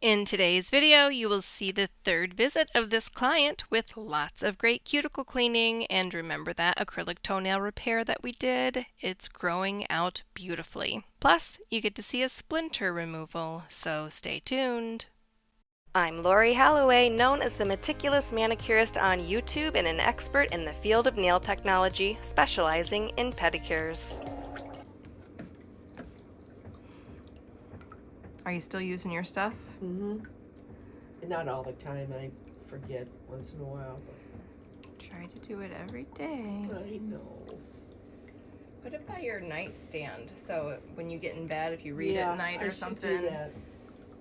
In today's video, you will see the third visit of this client with lots of great cuticle cleaning, and remember that acrylic toenail repair that we did? It's growing out beautifully. Plus, you get to see a splinter removal, so stay tuned. I'm Lori Holloway, known as the Meticulous Manicurist on YouTube and an expert in the field of nail technology, specializing in pedicures. Are you still using your stuff? Mm-hmm. Not all the time. I forget once in a while. Try to do it every day. I know. Put it by your nightstand, so when you get in bed, if you read at night or something,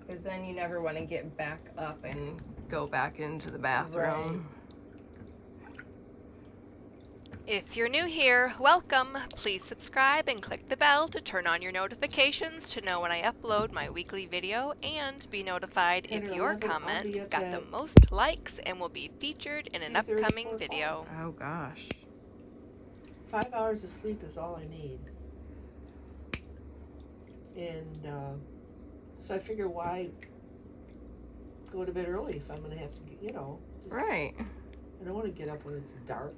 because then you never want to get back up and go back into the bathroom. Right. If you're new here, welcome. Please subscribe and click the bell to turn on your notifications to know when I upload my weekly video, and be notified if your comment got the most likes and will be featured in an upcoming video. Oh gosh. 5 hours of sleep is all I need. And so I figure, why go to bed early if I'm going to have to, Right. I don't want to get up when it's dark.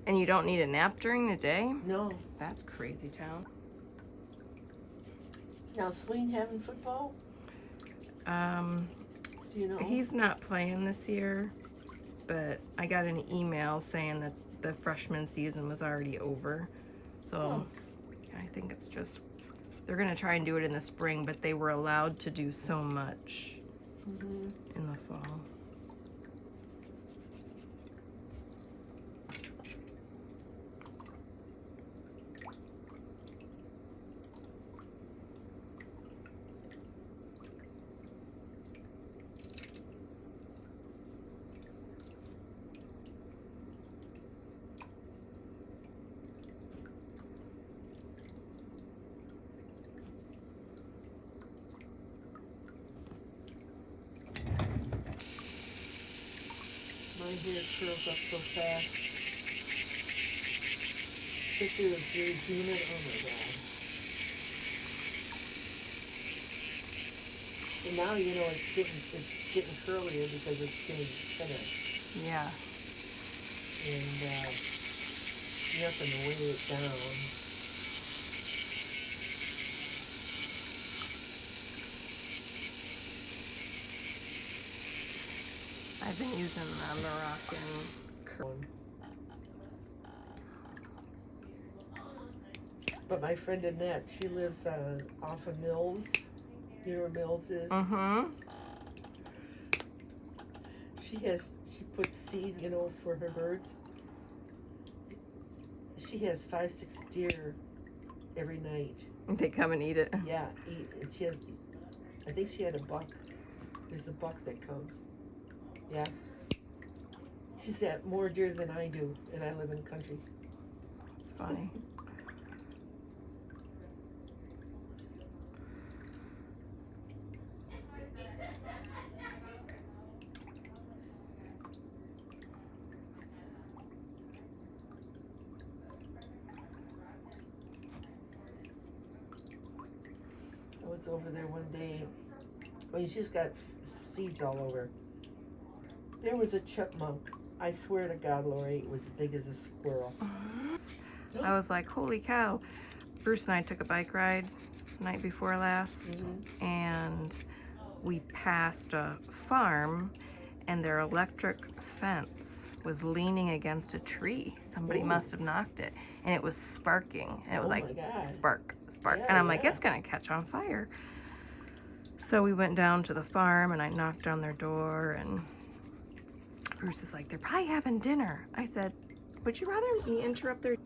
And you don't need a nap during the day? No. That's crazy town. Now, Swain having football? Do you know? He's not playing this year, but I got an email saying that the freshman season was already over. So I think it's just, they're going to try and do it in the spring, but they were allowed to do so much in the fall. My hair curls up so fast. Especially when it's really humid. Oh my god. And now it's getting curlier because it's getting thinner. Yeah. And nothing to weigh it down. I've been using the Moroccan curl. But my friend Annette, she lives off of Mills. You know where Mills is? She puts seed, for her birds. She has 5-6 deer every night. They come and eat it? Yeah, eat. And I think she had a buck. There's a buck that comes. Yeah. She's got more deer than I do, and I live in the country. It's funny. I was over there one day. She's got seeds all over. There was a chipmunk. I swear to God, Lori, it was as big as a squirrel. I was like, holy cow. Bruce and I took a bike ride the night before last, and we passed a farm, and their electric fence was leaning against a tree. Somebody must have knocked it, and it was sparking. And it was spark, spark. And I'm like, it's gonna catch on fire. So we went down to the farm, and I knocked on their door, and Bruce is like, they're probably having dinner. I said, would you rather me interrupt their...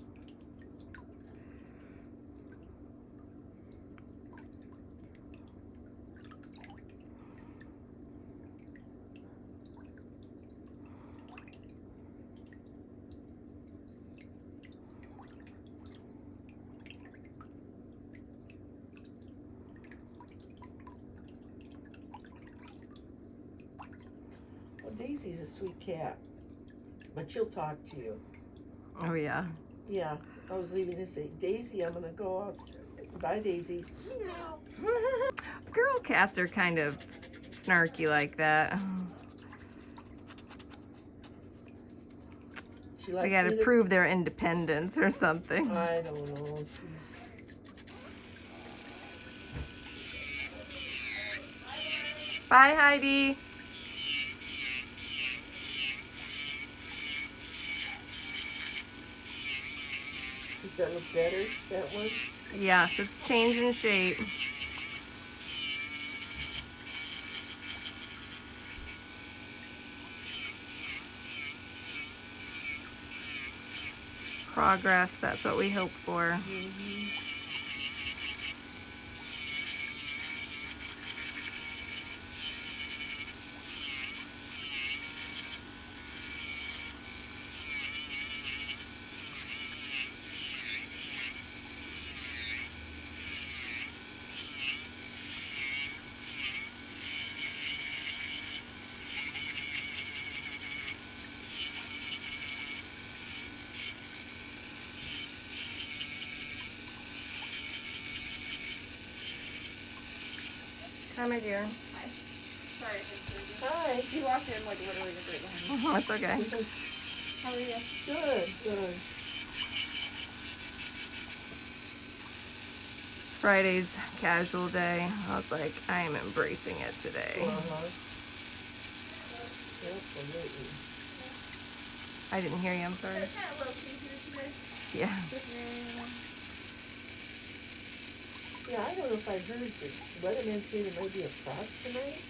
Daisy's a sweet cat, but she'll talk to you. Oh, yeah. Yeah, I was leaving to say, Daisy, I'm going to go out. Bye, Daisy. Girl cats are kind of snarky like that. She They likes gotta me to- prove their independence or something. I don't know. Bye, Heidi. Does that look better, that one? Yes, it's changing shape. Progress, that's what we hope for. Hi, my dear. Hi. Sorry, I didn't hear Hi. you. You walked in like literally just right behind me. That's okay. How are you? Good, good. Friday's casual day. I was like, I am embracing it today. Absolutely. I didn't hear you, I'm sorry. It's kind of low key here today. Yeah. Yeah, I don't know if I heard the weatherman say there might be a frost tonight.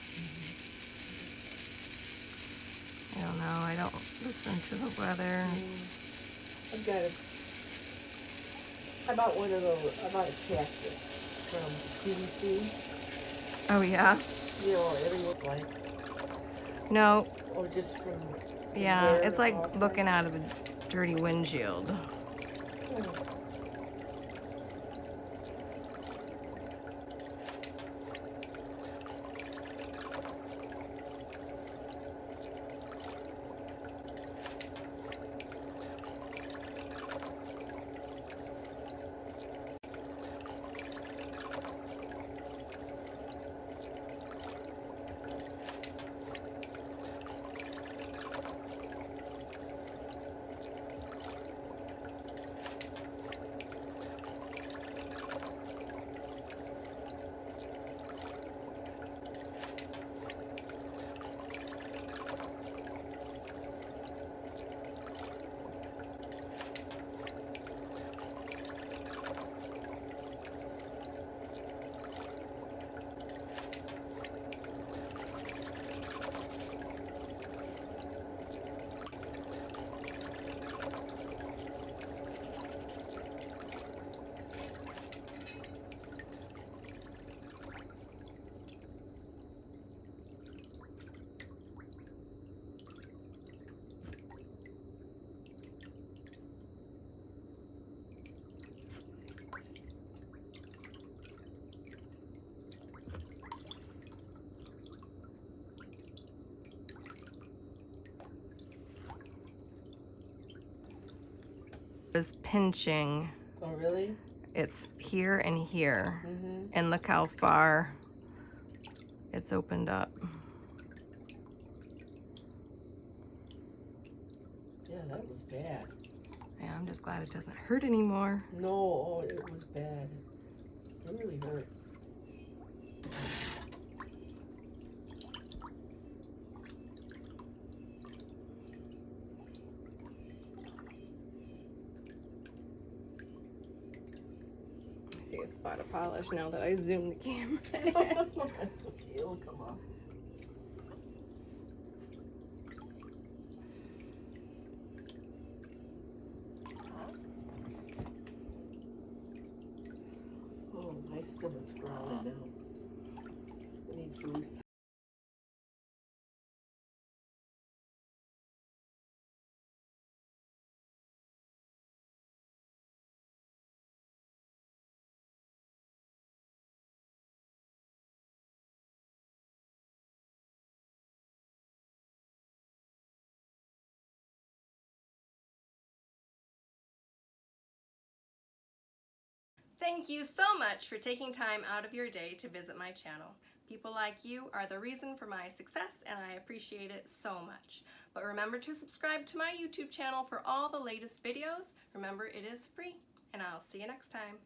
I don't know. I don't listen to the weather. I've got a. I bought one of those. I bought a cactus from PVC. Oh, yeah? You know, everyone like, No. or just from. Yeah, where it's like off looking out of a dirty windshield. Hmm. Is pinching. Oh, really? It's here and here. Mm-hmm. And look how far it's opened up. Yeah, that was bad. Yeah, I'm just glad it doesn't hurt anymore. No, oh, it was bad. It really hurt. I see a spot of polish now that I zoom the camera. It'll come off. Oh, my stomach's growling now. I need food. Thank you so much for taking time out of your day to visit my channel. People like you are the reason for my success, and I appreciate it so much. But remember to subscribe to my YouTube channel for all the latest videos. Remember, it is free, and I'll see you next time.